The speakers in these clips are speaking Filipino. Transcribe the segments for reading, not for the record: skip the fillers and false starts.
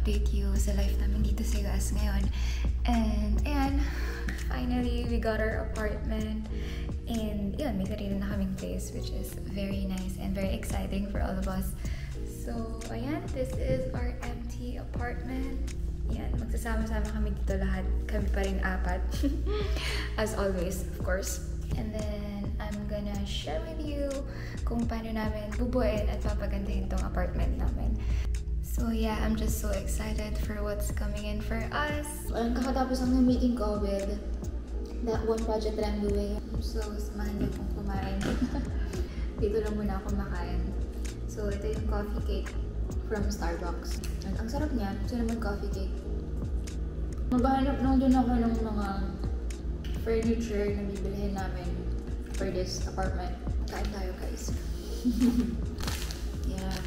update you sa life namin dito sa US ngayon. And ayan, finally we got our apartment. And yun, may sarili na kaming place, which is very nice and very exciting for all of us. So ayan, this is our empty apartment. Yan, magsasama-sama kami dito lahat. Kami pa rin 4. As always, of course. And then, I'm gonna share with you kung paano namin bubuuin at papagandahin tong apartment namin. So yeah, I'm just so excited for what's coming in for us. Parang kakatapos ang meeting ko with that one project that I'm doing. So, samahan niyo kong kumain. Dito lang muna ako makain. So, ito yung coffee cake from Starbucks. And ang sarap niya, cinnamon coffee cake. Maghahanap lang din ako ng mga furniture na bibilihin namin for this apartment. Kain tayo, guys. Yeah.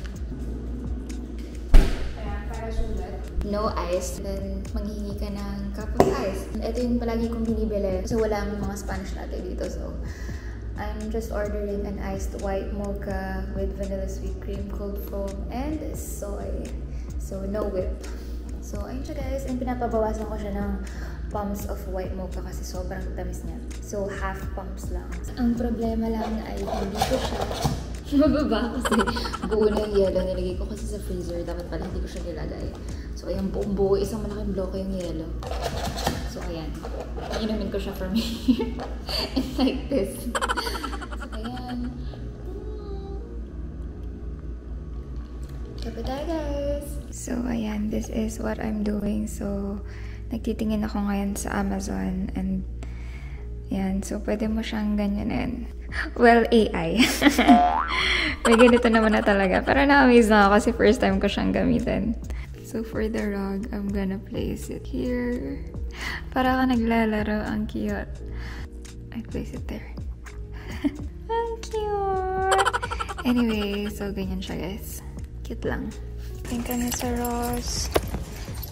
No ice, then manghihingi ka ng cup of ice. Ito yung palagi kong binibili kasi wala ang mga Spanish latte dito. So, I'm just ordering an iced white mocha with vanilla sweet cream, cold foam, and soy. So, no whip. So, ayun siya guys. And pinapabawasan ko siya ng pumps of white mocha kasi sobrang tamis niya. So, half pumps lang. Ang problema lang ay hindi ko siya mababa kasi buo na yung yelo. Nilagay ko kasi sa freezer. Dapat pala hindi ko siya nilagay. So, ayan, buong buo. Isang malaking bloke yung yelo. So, ayan. Inumin ko siya for me. And like this. So, ayan. Kape tayo, guys! So, ayan. This is what I'm doing. So, nagtitingin ako ngayon sa Amazon. And, ayan. So, pwede mo siyang ganyanin. Well, AI. May ganito naman na talaga. Pero na-amaze na ako kasi first time ko siyang gamitin. So, for the rug, I'm gonna place it here. Para ka naglalaro. Ang cute. I place it there. Ang cute! Anyway, so ganyan siya, guys. Cute lang. Think kami sa Ross.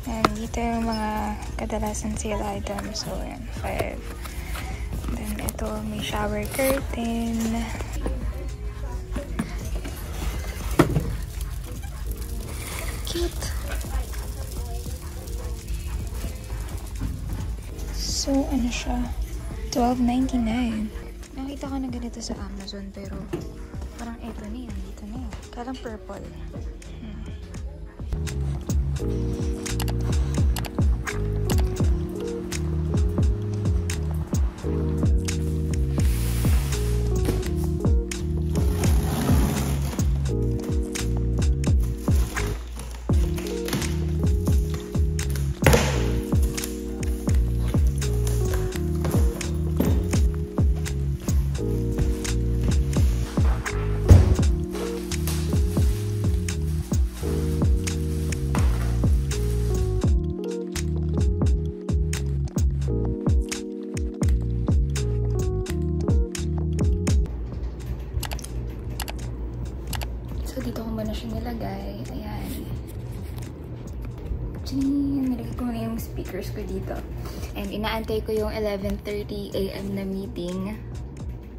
And dito yung mga kadalasan sale items. So, yan. 5. Then, ito, may shower curtain. Cute! So, ano siya? $12.99. Nakita ko na ganito sa Amazon, pero parang ito na yan. Dito na yan. Kalang purple. Dito ko muna siya nilagay. Ayan. Nilagay ko muna yung speakers ko dito. And inaantay ko yung 11:30 AM na meeting.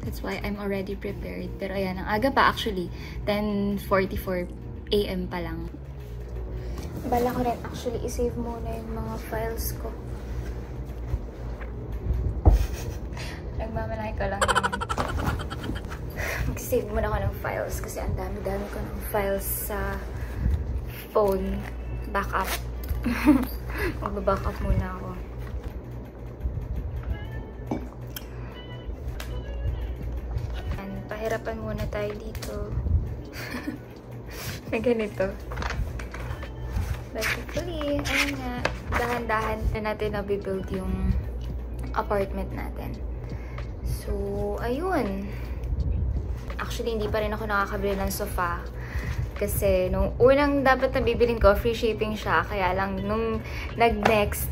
That's why I'm already prepared. Pero ayan, ang aga pa actually. 10:44 AM pa lang. Bala ko rin actually i-save muna yung mga files ko. Nagmamalaki ko lang yun. Mag-save muna ako ng files kasi ang dami-dami ko ng files sa phone. Backup. Mag-backup muna ako. And pahirapan muna tayo dito. May ganito. Basically, ayun nga, dahan-dahan na natin nabibuild yung apartment natin. So, ayun. Actually, hindi pa rin ako nakakabili ng sofa. Kasi, nung unang dapat na bibilin ko, free shipping siya. Kaya lang, nung nag-next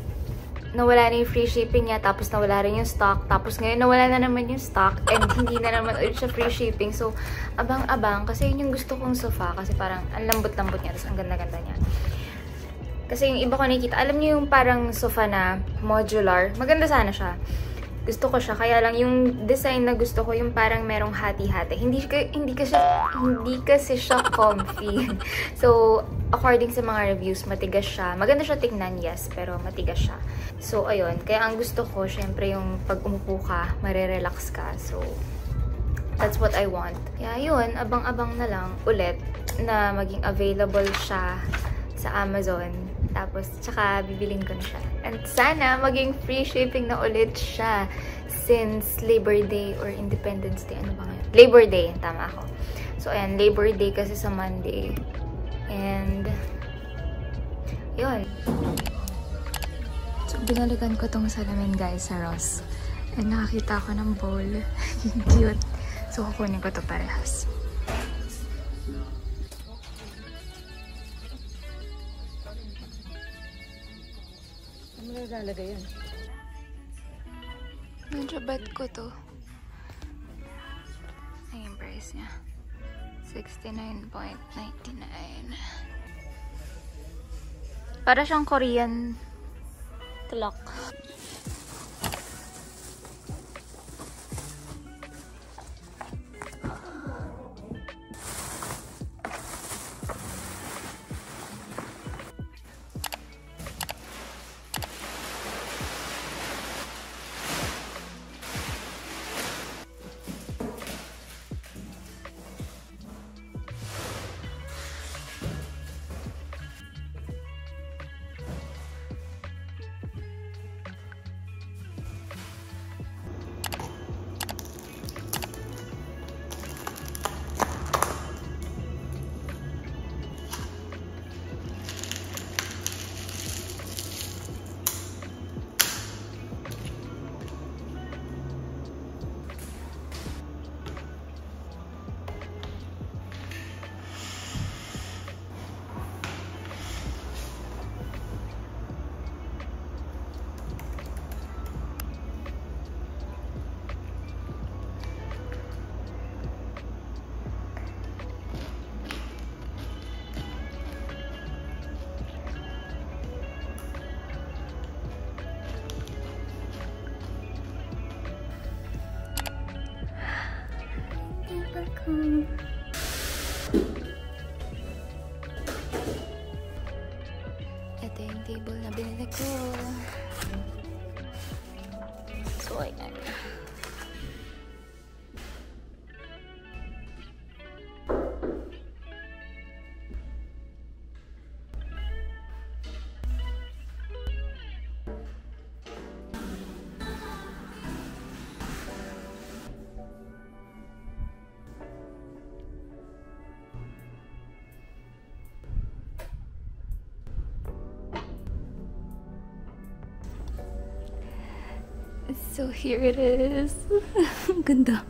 nawala na yung free shipping niya, tapos nawala rin yung stock, tapos ngayon nawala na naman yung stock, and hindi na naman ulit siya free shipping. So, abang-abang, kasi yun yung gusto kong sofa, kasi parang ang lambot-lambot niya, tapos ang ganda-ganda niya. Kasi yung iba ko nakikita, alam niyo yung parang sofa na modular, maganda sana siya. Gusto ko siya, kaya lang yung design na gusto ko, yung parang merong hati-hati. Hindi kasi siya comfy. So, according sa mga reviews, matigas siya. Maganda siya tingnan, yes, pero matigas siya. So, ayun. Kaya ang gusto ko, syempre yung pag umupo ka, marerelax ka. So, that's what I want. Kaya yun, abang-abang na lang ulit na maging available siya sa Amazon. Tapos, tsaka bibiling ko na siya. And sana maging free shipping na ulit siya since Labor Day or Independence Day. Ano ba ngayon? Labor Day. Tama ako. So, ayan. Labor Day kasi sa Monday. And, yun. So, binalikan ko tong salamin, guys, sa Ross. And nakakita ko ng bowl. Cute. So, kukunin ko to parehas. Lalagay yan. Medyo bad ko to. Ay, yung price niya. 69.99. Para siyang Korean clock. Ito yung table na binili ko. So, ayan. So here it is. Ang ganda.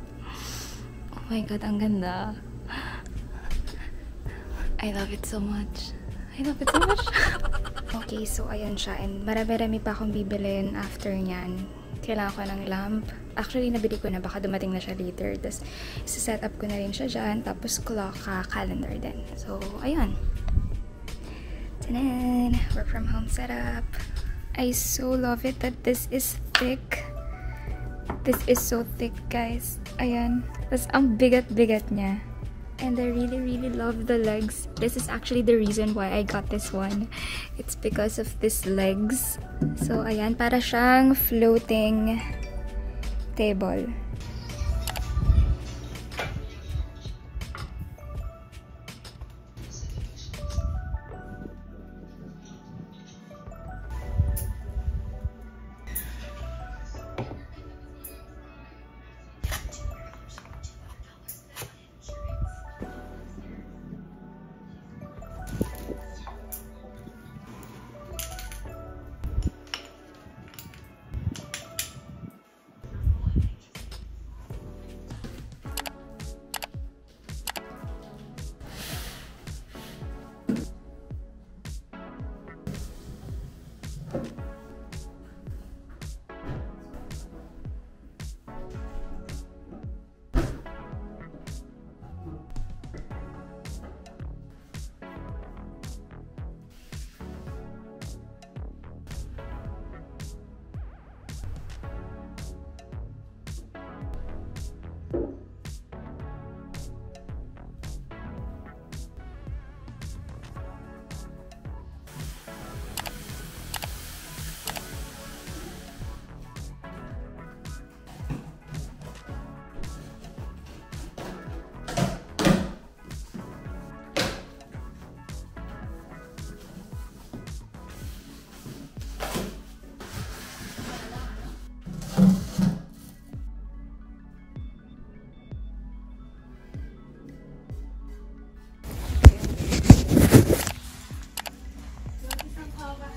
Oh my god, ang ganda. I love it so much. I love it so much. Okay, so ayan siya. And marami-rami pa akong bibilin after nyan. Kailangan ko ng lamp. Actually, nabili ko na. Baka dumating na siya later. Tapos, isa-set up ko na rin siya dyan. Tapos, clock, calendar din. So, ayun. Tanan! Work from home setup. I so love it that this is thick. This is so thick, guys. Ayan. Tapos, ang bigat-bigat niya. And I really love the legs. This is actually the reason why I got this one. It's because of these legs. So, ayan. Para siyang floating table.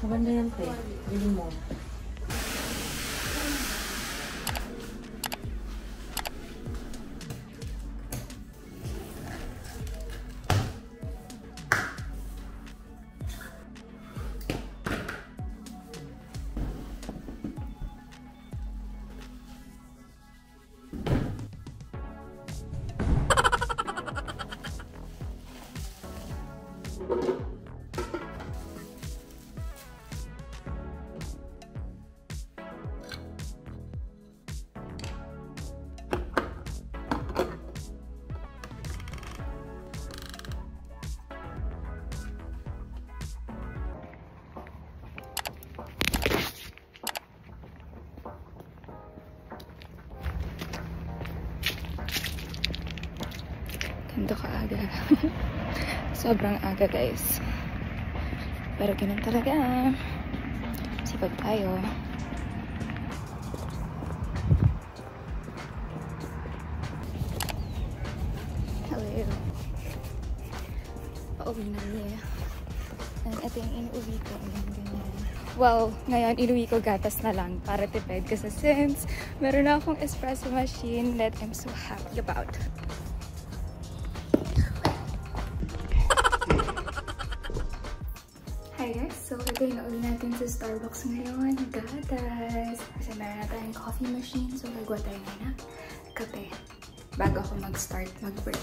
Maganda yan, pre. Bilhin mo. Ganito ka aga. Sobrang aga, guys. Pero ganun talaga. Sipag tayo. Hello. Pauwi na niya. And ito yung inuwi ko. Ganyan. Well, ngayon inuwi ko gatas na lang para tipid. Kasi since meron na akong espresso machine that I'm so happy about. Hi guys! So, ito yung nauwi natin sa Starbucks ngayon. Gatas! Kasi meron na tayong coffee machine. So, gagawa tayo ngayon ng kape. Bago ako mag-start mag-work.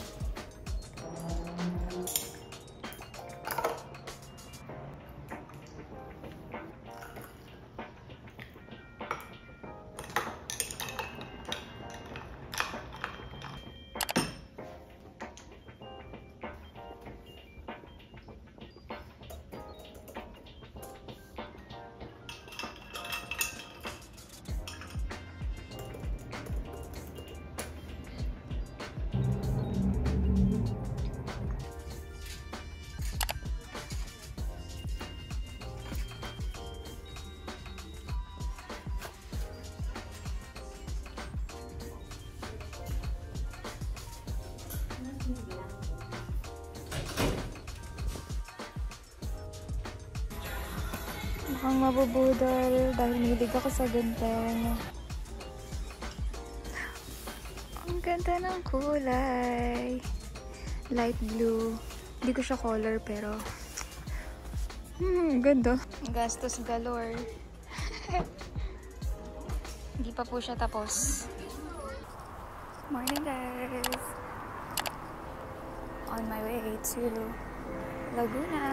Mukhang mabubudol dahil mahilig ako sa ganteng. Ang ganda ng kulay. Light blue. Hindi ko siya color pero ganda. Gastos galore. Hindi pa po siya tapos. Morning guys! On my way to Laguna.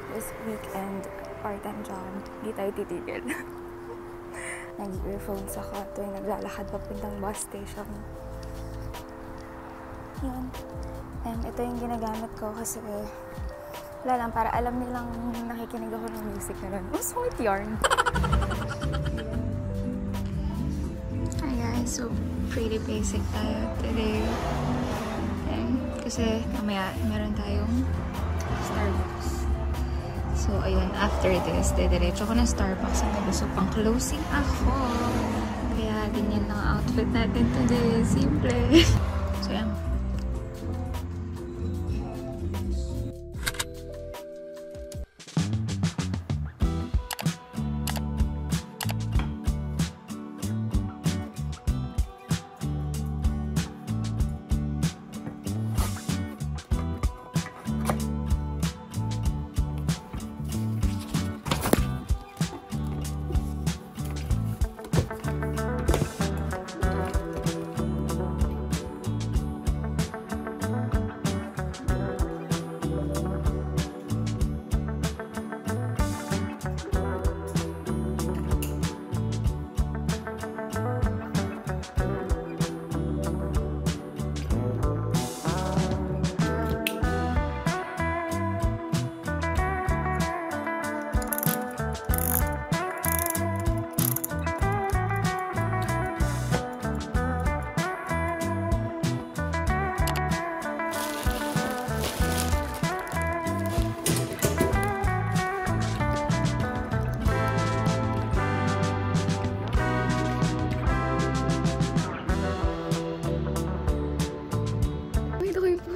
This weekend part-time job. Hindi tayo titigil. Nag-earphones ako tuwing naglalakad papuntang bus station. Yun. And ito yung ginagamit ko kasi wala lang, para alam nilang nakikinig ako ng music na rin. Oh, sweet yarn! Hi guys, so pretty basic tayo today. And kasi mamaya meron tayong Starbucks. So, ayun, after this, dediretso ko ng Starbucks ang gabi. So, pang-closing ako. Kaya, ganyan ang outfit natin today. Simple. So, yan.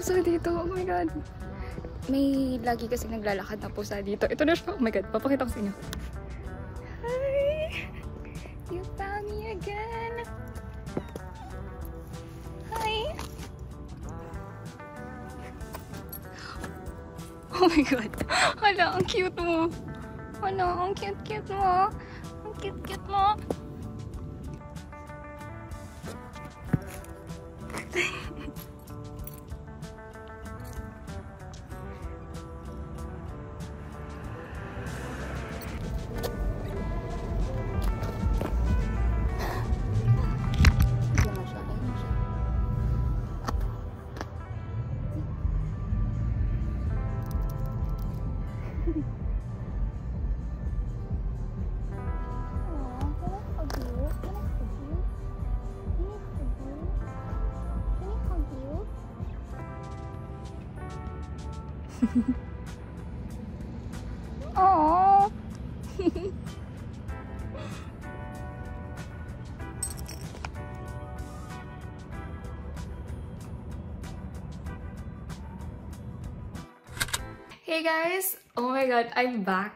So dito, oh my god. May lagi kasi naglalakad na pusa dito. Ito na siya. Oh my God. Papakita ko sa inyo. Hi! You found me again. Hi! Oh my God. Hala, ang cute mo. Hala, ang cute-cute mo. Ang cute-cute mo. Oh. Hey guys! Oh my God, I'm back.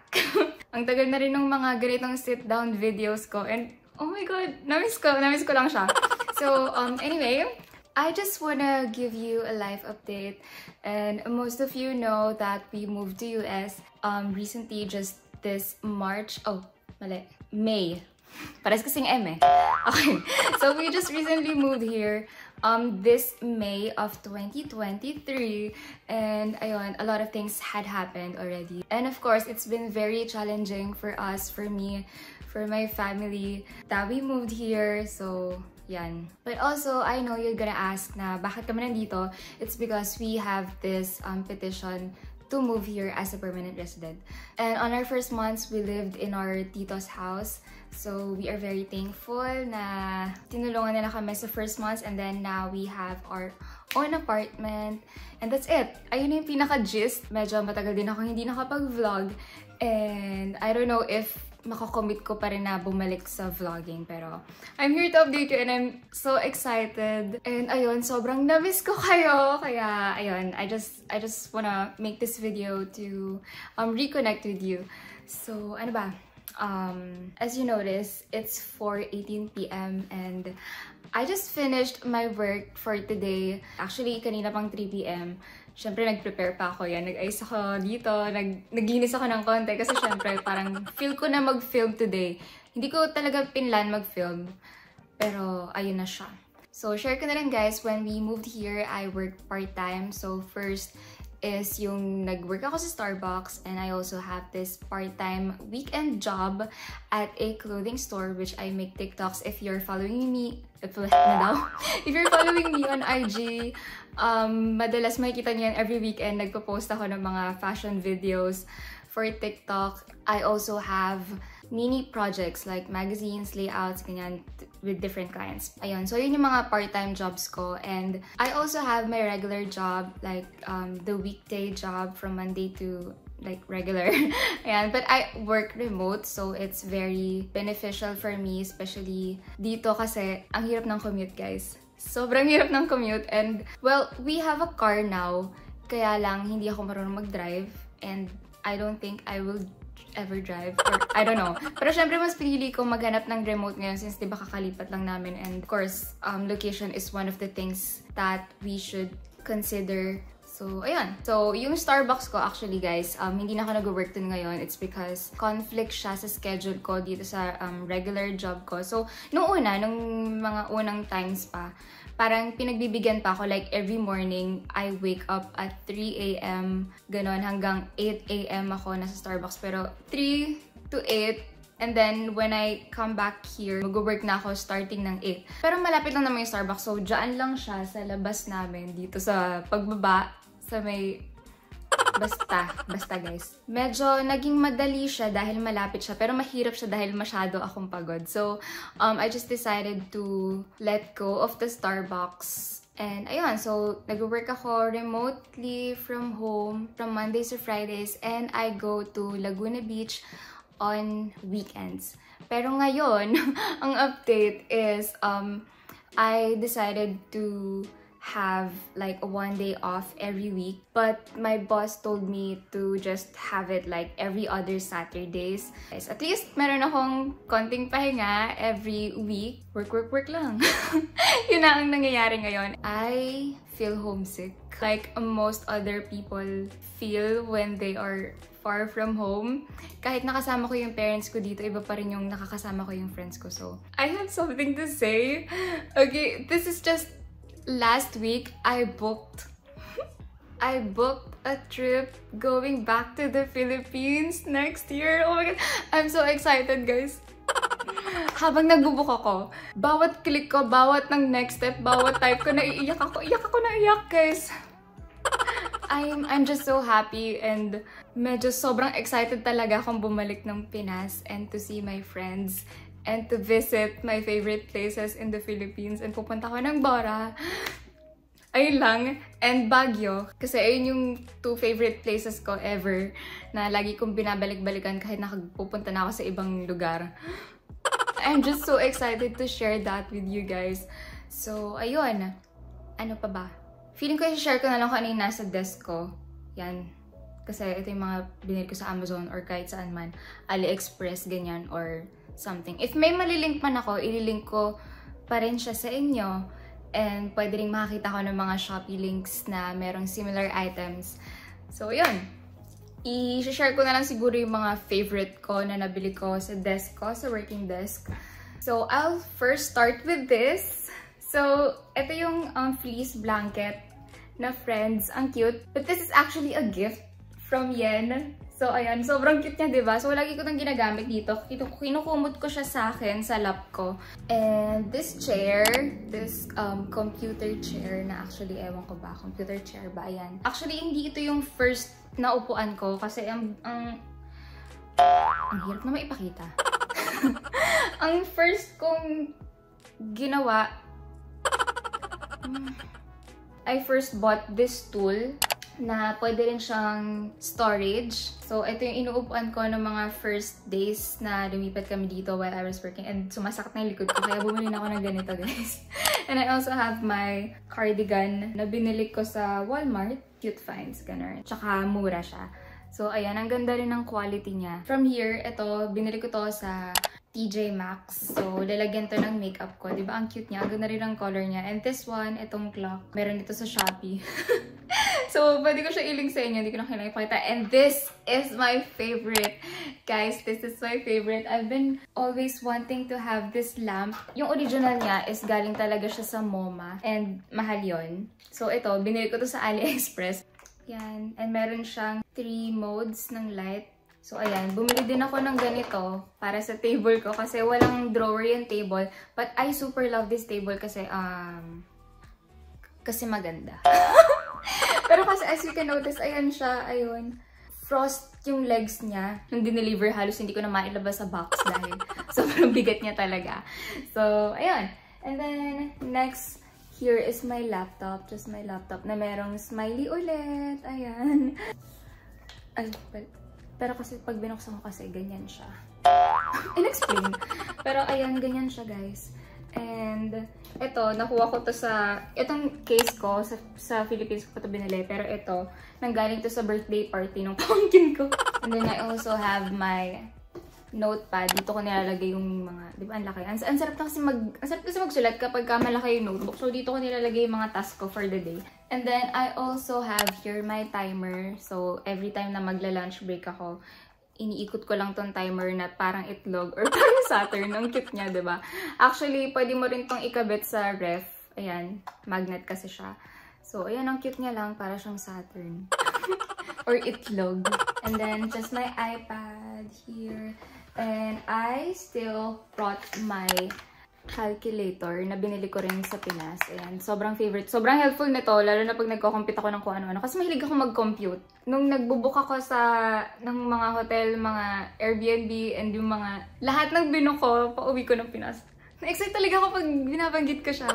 Ang tagal na rin ng mga ganitong sit-down videos ko and oh my God, namiss ko lang siya. So, anyway, I just wanna give you a life update, and most of you know that we moved to US recently, just this March. Oh, mali. May. Pares kasing M eh. Okay. So we just recently moved here this May of 2023, and ayun, a lot of things had happened already. And of course, it's been very challenging for us, for me, for my family that we moved here. So yan. But also, I know you're gonna ask na bakit kami nandito. It's because we have this petition to move here as a permanent resident. And on our first months, we lived in our tito's house. So we are very thankful na tinulungan nila kami sa first months, and then now we have our own apartment. And that's it. Ayun na yung pinaka-gist. Medyo matagal din ako hindi nakapag-vlog. And I don't know if makakommit ko pa rin na bumalik sa vlogging, pero I'm here to update you and I'm so excited. And ayun, sobrang na-miss ko kayo. Kaya ayun, I just wanna make this video to reconnect with you. So ano ba? As you notice, it's 4:18 p.m. and I just finished my work for today. Actually, kanina pang 3 p.m. Siyempre, nag-prepare pa ako yan. Nag-ayos ako dito, naglinis ako ng konti kasi siyempre, parang feel ko na mag-film today. Hindi ko talaga pinlan mag-film, pero ayun na siya. So, share ko na rin guys, when we moved here, I worked part-time. So, first is yung nag-work ako sa Starbucks, and I also have this part-time weekend job at a clothing store, which I make TikToks. If you're following me, if you're following me on IG, madalas makikita niyo yan every weekend. Nagpo-post ako ng mga fashion videos for TikTok. I also have mini projects like magazines, layouts, ganyan, with different clients. Ayun, so yun yung mga part-time jobs ko. And I also have my regular job, like the weekday job from Monday to like regular. Ayan, but I work remote, so it's very beneficial for me, especially dito kasi ang hirap ng commute, guys. Sobrang hirap ng commute, and well, we have a car now, kaya lang hindi ako marunong mag-drive, and I don't think I will ever drive, or I don't know. Pero syempre, mas pinili ko maghanap ng remote ngayon since diba kakalipat lang namin, and of course, location is one of the things that we should consider. So, ayun. So, yung Starbucks ko, actually, guys, hindi na ako nag-work dun ngayon. It's because conflict siya sa schedule ko dito sa regular job ko. So, nung mga unang times pa, parang pinagbibigyan pa ako, like, every morning, I wake up at 3 a.m. Ganon, hanggang 8 a.m. ako nasa Starbucks. Pero, 3 to 8, and then, when I come back here, mag-work na ako starting ng 8. Pero malapit lang naman yung Starbucks. So, dyan lang siya sa labas namin, dito sa pagbaba, sa may... Basta guys. Medyo naging madali siya dahil malapit siya, pero mahirap siya dahil masyado akong pagod. So, I just decided to let go of the Starbucks. And ayun, so nag-work ako remotely from home from Mondays to Fridays, and I go to Laguna Beach on weekends. Pero ngayon, ang update is I decided to have like a 1 day off every week, but my boss told me to just have it like every other Saturdays. At least meron akong konting pahinga every week. Work lang. Yun na ang nangyayari ngayon. I feel homesick like most other people feel when they are far from home. Kahit nakasama ko yung parents ko dito, iba pa rin yung nakakasama ko yung friends ko. So, I have something to say. Okay, this is just last week I booked a trip going back to the Philippines next year. Oh my god, I'm so excited, guys. Habang nagbubook ako, bawat click ko, bawat ng next step, bawat type ko, naiiyak ako. Iyak ako na iyak, guys. I'm just so happy and medyo sobrang excited talaga akong bumalik ng Pinas and to see my friends and to visit my favorite places in the Philippines. And pupunta ko ng Bora. Ayun lang. And Baguio. Kasi ayun yung 2 favorite places ko ever na lagi kong binabalik-balikan kahit nakapupunta na ako sa ibang lugar. I'm just so excited to share that with you guys. So, ayun. Ano pa ba? Feeling ko i-share ko na lang kung ano yung nasa desk ko. Yan. Kasi ito yung mga binili ko sa Amazon or kahit saan man. AliExpress, ganyan, or something. If may malilink man ako, ililink ko pa rin siya sa inyo. And pwede rin makakita ko ng mga Shopee links na merong similar items. So, yun. I-share ko na lang siguro yung mga favorite ko na nabili ko sa desk ko, sa working desk. So, I'll first start with this. So, ito yung fleece blanket na Friends. Ang cute. But this is actually a gift from Yen. So, ayan. Sobrang cute niya, diba? So, lagi ko itong ginagamit dito. Kinukumot ko siya sa akin, sa lap ko. And this chair, this computer chair na actually, ewan ko ba, computer chair ba? Ayan. Actually, hindi ito yung first na upuan ko kasi ang hirap na maipakita. Ang first kong ginawa, I first bought this stool na pwede rin siyang storage. So, ito yung inuupuan ko ng mga first days na lumipat kami dito while I was working. And sumasakit na yung likod ko, kaya bumili na ako ng ganito, guys. And I also have my cardigan na binili ko sa Walmart. Cute finds, ganun. Tsaka mura siya. So, ayan, ang ganda rin ng quality niya. From here, ito, binili ko to sa TJ Maxx. So, lalagyan to ng makeup ko. Diba? Ang cute niya. Ang ganda rin ang color niya. And this one, itong clock, meron dito sa Shopee. So, pwede ko siya iling sa inyo. Hindi ko na kailangan ipakita. And this is my favorite. Guys, this is my favorite. I've been always wanting to have this lamp. Yung original niya is galing talaga siya sa MoMA. And mahal yon. So, ito, binili ko to sa AliExpress. Yan. And meron siyang 3 modes ng light. So, ayan. Bumili din ako ng ganito para sa table ko kasi walang drawer yung table. But I super love this table kasi maganda. Pero kasi as you can notice, ayan siya, ayun. Frost yung legs niya. Nung dineliver, halos hindi ko na mailabas sa box dahil sobrang bigat niya talaga. So, ayun. And then, next, here is my laptop. Just my laptop na merong smiley ulit. Ayan. Ay, pero kasi pag binuksan ko kasi, ganyan siya. In-explain. Pero ayan, ganyan siya, guys. And ito, nakuha ko to sa, itong case ko, sa Philippines ko ito binili. Pero ito, nanggaling to sa birthday party ng pamangkin ko. And then I also have my notepad. Dito ko nilalagay yung mga, di ba, ang laki. Ang sarap kasi magsulat kapag malaki yung notebook. So, dito ko nilalagay yung mga task ko for the day. And then, I also have here my timer. So, every time na magla-lunch break ako, iniikot ko lang tong timer na parang itlog or parang Saturn. Ang cute niya, diba? Actually, pwede mo rin tong ikabit sa ref. Ayan, magnet kasi siya. So, ayan, ang cute niya lang. Para siyang Saturn. Or itlog. And then, just my iPad here. And I still brought my calculator na binili ko rin sa Pinas. Ayan, sobrang favorite. Sobrang helpful nito, lalo na pag nagko-compute ako ng kung ano-ano. Kasi mahilig ako mag-compute. Nung nagbubook ako ng mga hotel, mga Airbnb, and yung mga lahat ng binook ko, pauwi ko ng Pinas. Na-excite talaga ako pag binabanggit ko siya.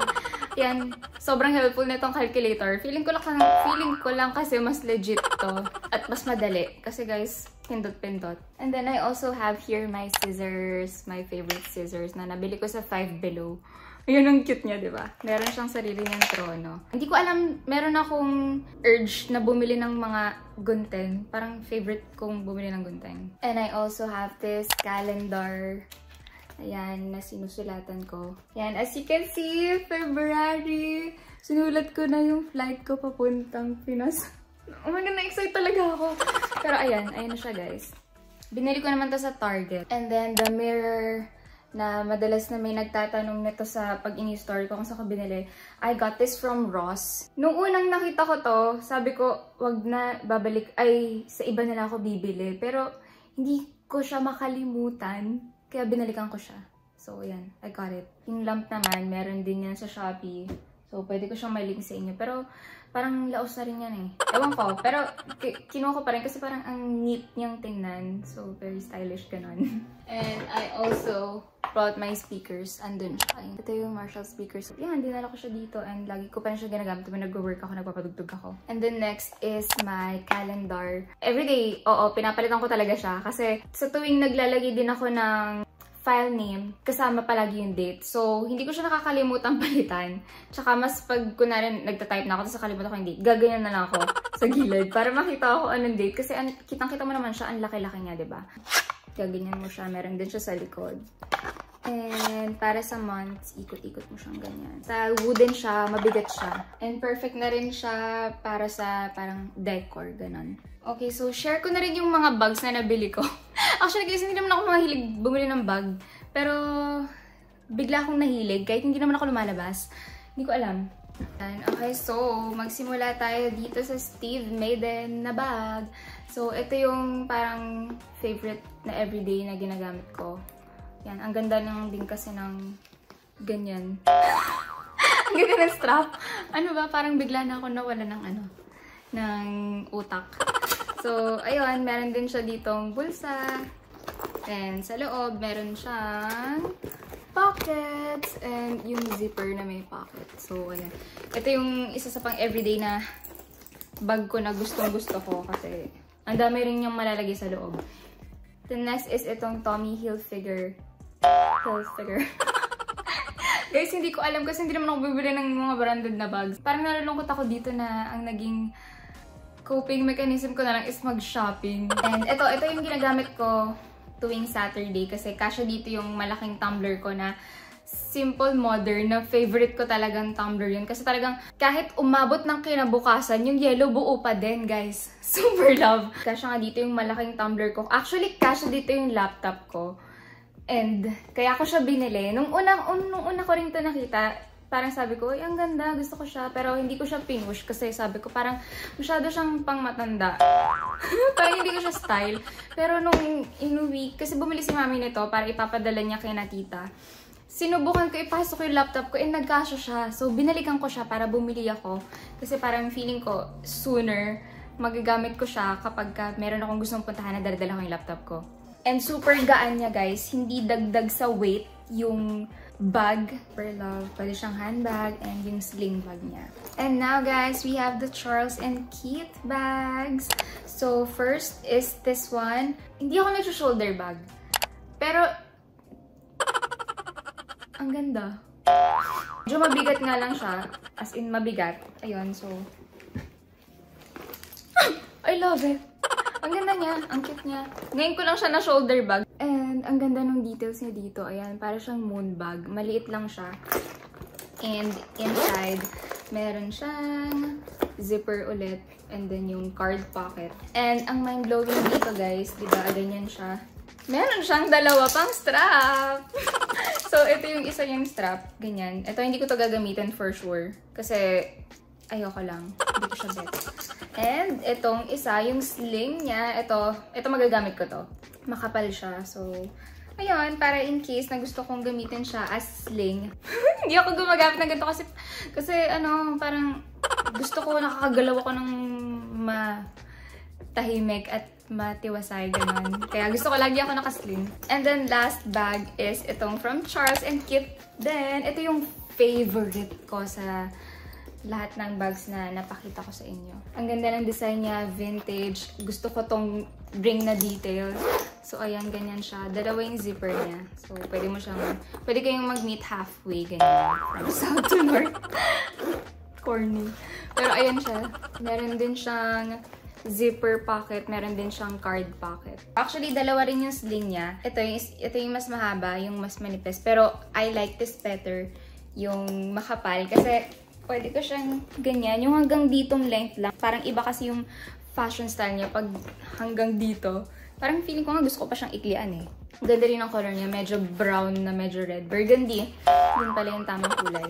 Yan, sobrang helpful na itong calculator. Feeling ko lang kasi mas legit to. At mas madali. Kasi guys, pindot-pindot. And then I also have here my scissors. My favorite scissors na nabili ko sa Five Below. Yun ang cute niya, di ba? Meron siyang sarili niyang trono. Hindi ko alam, meron akong urge na bumili ng mga gunting. Parang favorite kong bumili ng gunting. And I also have this calendar. Ayan, na sinusulatan ko. Ayan, as you can see, February. Sinulat ko na yung flight ko papuntang Pinas. Oh my God, na-excite talaga ako. Pero ayan na siya, guys. Binili ko naman to sa Target. And then, the mirror na madalas na may nagtatanong nito sa pag ini-store ko kung saan ko binili. I got this from Ross. Nung unang nakita ko to, sabi ko, wag na babalik, ay sa iba na lang ako bibili. Pero hindi ko siya makalimutan, kaya binalikan ko siya. So, yan. I got it. Yung lamp naman, meron din yan sa Shopee. So, pwede ko siyang may link sa inyo. Pero, parang laos na rin yan eh. Ewan ko. Pero, kinuha ko pa rin kasi parang ang neat niyang tingnan. So, very stylish ganon. And I also brought my speakers. Andun siya. Ito yung Marshall speakers. Yan, dinala ko siya dito. And lagi ko pa rin siya ginagamit. Tuwing nag-work ako, nagpapadugtog ako. And then next is my calendar. Everyday, oo, pinapalitan ko talaga siya. Kasi sa tuwing naglalagay din ako ng file name, kasama palagi yung date. So, hindi ko siya nakakalimutan palitan. Tsaka mas pag kunwari nagtatype na ako, tapos nakalimutan ko yung date, gaganyan na lang ako sa gilid para makita ko anong date. Kasi kitang-kita mo naman siya, ang laki-laki niya, diba? Gaganyan mo siya. Meron din siya sa likod. And para sa months, ikot-ikot mo siyang ganyan. Sa wooden siya, mabigat siya. And perfect na rin siya para sa parang decor, ganon. Okay, so share ko na rin yung mga bags na nabili ko. Actually guys, hindi naman ako mahilig bumili ng bag. Pero bigla akong nahilig kahit hindi naman ako lumalabas. Hindi ko alam. Okay, so magsimula tayo dito sa Steve Madden na bag. So ito yung parang favorite na everyday na ginagamit ko. Yan, ang ganda ng din kasi ng ganyan. Ang ganda ng strap. Ano ba, parang bigla na ako nawala ng ng utak. So, ayun, meron din siya ditong bulsa. And sa loob, meron siyang pockets. And yung zipper na may pocket. So, ayan. Ito yung isa sa pang everyday na bag ko na gustong-gusto ko. Kasi, ang dami rin yung malalagay sa loob. The next is itong Tommy Hilfiger. Guys, hindi ko alam kasi hindi naman ako bibili ng mga branded na bags. Parang nalulungkot ako dito na ang naging coping mechanism ko na lang is mag-shopping. And ito yung ginagamit ko tuwing Saturday kasi kasya dito yung malaking tumbler ko na simple modern na favorite ko talagang tumbler yun. Kasi talagang kahit umabot ng kinabukasan, yung yellow buo pa din, guys. Super love. Kasya nga dito yung malaking tumbler ko. Actually, kasya dito yung laptop ko. And kaya ko siya binili. Nung una ko rin ito nakita, parang sabi ko, ay, ang ganda, gusto ko siya. Pero hindi ko siya pinush kasi sabi ko, parang masyado siyang pang matanda. Parang hindi ko siya style. Pero nung inuwi, kasi bumili si mami nito para ipapadala niya kay na tita. Sinubukan ko, ipasok yung laptop ko, and nagkasya siya. So, binalikan ko siya para bumili ako. Kasi parang feeling ko, sooner, magagamit ko siya kapag meron akong gustong puntahan na daladala ko yung laptop ko. And super gaan niya, guys. Hindi dagdag sa weight yung bag. Super love. Pwede siyang handbag and yung sling bag niya. And now, guys, we have the Charles & Keith bags. So, first is this one. Hindi ako nag-shoulder bag. Pero, ang ganda. Medyo mabigat nga lang siya. As in, mabigat. Ayun, so. I love it. Ang ganda niya. Ang cute niya. Ngayon ko lang siya na shoulder bag. And ang ganda ng details niya dito. Ayan, para siyang moon bag. Maliit lang siya. And inside, meron siyang zipper ulit. And then yung card pocket. And ang mind-blowing dito, guys, diba, ganyan siya. Meron siyang dalawa pang strap. So, ito yung isa yung strap. Ganyan. Ito, hindi ko to gagamitin for sure. Kasi, ayoko lang. Hindi ko siya bet. And, itong isa, yung sling niya, ito magagamit ko to. Makapal siya. So, ayun, para in case na gusto kong gamitin siya as sling. Hindi ako gumagamit ng ganito kasi parang gusto ko nakakagalaw ako ng tahimik at matiwasay, ganun. Kaya gusto ko lagi ako nakasling. And then last bag is itong from Charles & Keith. Then, ito yung favorite ko sa lahat ng bags na napakita ko sa inyo. Ang ganda ng design niya, vintage. Gusto ko tong ring na detail. So, ayan, ganyan siya. Dalawa yung zipper niya. So, pwede kayong mag-meet halfway, ganyan. From south to north. Corny. Pero, ayan siya. Meron din siyang zipper pocket. Meron din siyang card pocket. Actually, dalawa rin yung sling niya. Ito yung mas mahaba, yung mas manipis. Pero, I like this better. Yung makapal. Kasi, pwede ko siyang ganyan. Yung hanggang ditong length lang. Parang iba kasi yung fashion style niya pag hanggang dito. Parang feeling ko nga gusto ko pa siyang iklian eh. Ganda rin ang color niya. Medyo brown na medyo red. Burgundy. Yun pala yung tamang kulay.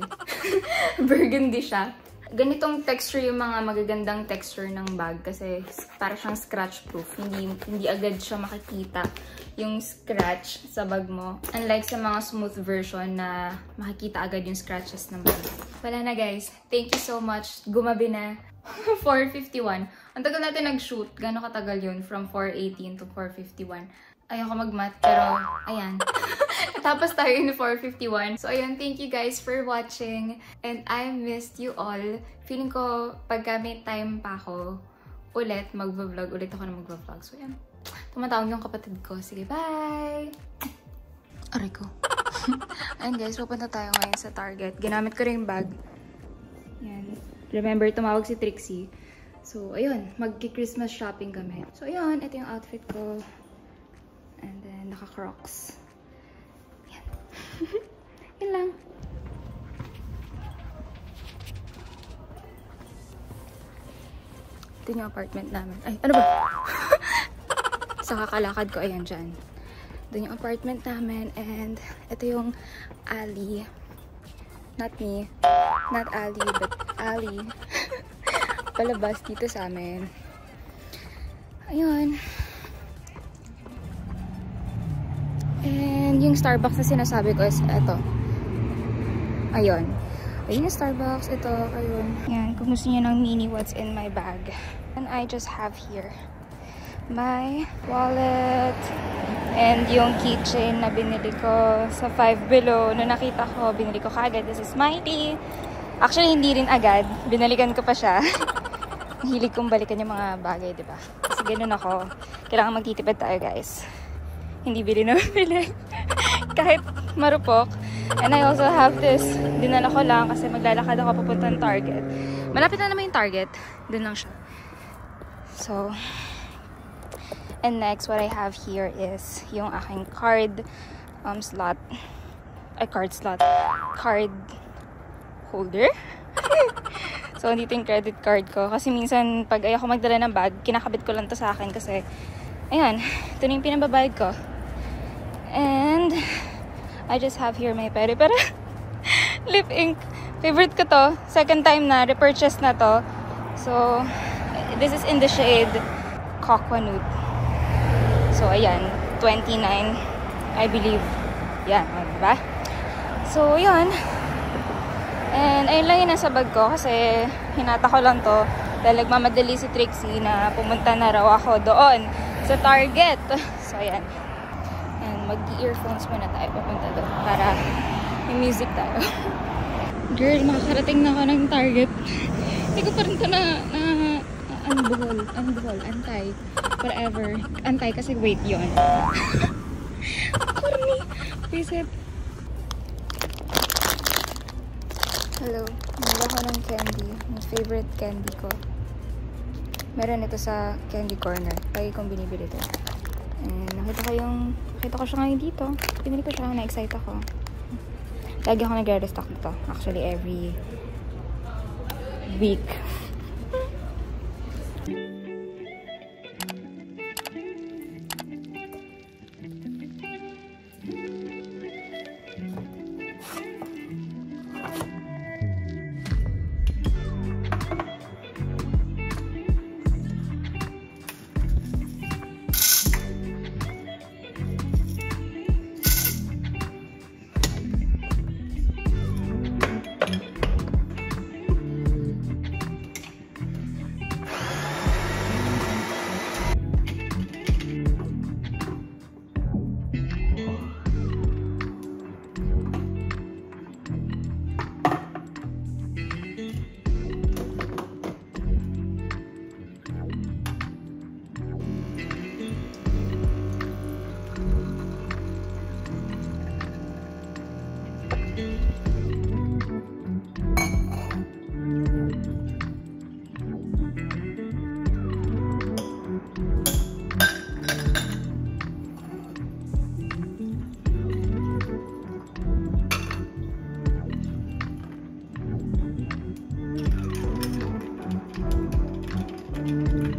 Burgundy siya. Ganitong texture yung mga magagandang texture ng bag kasi para siyang scratch proof. Hindi agad siya makikita yung scratch sa bag mo. Unlike sa mga smooth version na makikita agad yung scratches ng bag. Wala na guys. Thank you so much. Gumabi na. 4:51. Ang tagal natin nag-shoot. Gano'ng katagal yun? From 4:18 to 4:51. Ayoko mag-math, pero ayan. Tapos tayo in 4:51. So, ayan. Thank you guys for watching. And I missed you all. Feeling ko, pagka may time pa ako, mag-vlog. Ulit ako na mag-vlog. So, ayan. Tumatawag yung kapatid ko. Sige, bye! Aray ko. Ayan guys, pupunta tayo ngayon sa Target. Ginamit ko rin yung bag. Ayan. Remember, tumawag si Trixie. So, ayun. Magki-Christmas shopping kami. So, ayun. Ito yung outfit ko. And then, naka-crocs. Yan. Yan lang. Ito yung apartment namin. Ay, ano ba? Sa kakalakad ko, ayan dyan. Ito yung apartment namin. And, ito yung alley. Not me. Not Ali, but alley. Palabas dito sa amin. Ayun. And yung Starbucks na sinasabi ko is ito. Ayun. Ayun yung Starbucks. Ito. Ayun. Yan. Kung gusto niyo ng mini what's in my bag. And I just have here my wallet and yung keychain na binili ko sa Five Below. Nung nakita ko, binili ko kaagad. This is Smiley. Actually, hindi rin agad. Binalikan ko pa siya. Hilig kong balikan yung mga bagay, diba? Kasi ganun ako. Kailangan magtitipid tayo, guys. Hindi bili na bili. Kahit marupok. And I also have this. Dinala ko lang kasi maglalakad ako papunta ng Target. Malapit na naman yung Target. Doon lang siya. So, and next, what I have here is yung aking card slot. Card slot. Card holder. So, dito yung credit card ko. Kasi minsan, pag ayoko magdala ng bag, kinakabit ko lang to sa akin kasi, ayan, ito na yung pinababayad ko. And, I just have here my pere-pere lip ink. Favorite ko to. Second time na, repurchase na to. So, this is in the shade Cocoa Nude. So, ayan, 29, I believe. Yan, diba? So, yun. And, ayun lang yun nasa bag ko kasi hinata ko lang to dahil nagmamadali si Trixie na pumunta na raw ako doon sa Target. So, ayan. And, mag-earphones muna tayo papunta doon para may music tayo. Girl, makakarating na ako ng Target. Hindi ko pa rin ito buhol, antay. Forever. Antay kasi wait yun. Corny. Visit. Hello. Nagawa ko ng candy. Yung favorite candy ko. Meron ito sa candy corner. Lagi kong binibili ito. And nakita ko siya ngayon dito. Pinili ko siya. Na-excite ako. Lagi ako nagre-restock nito. Actually, every week. Bye!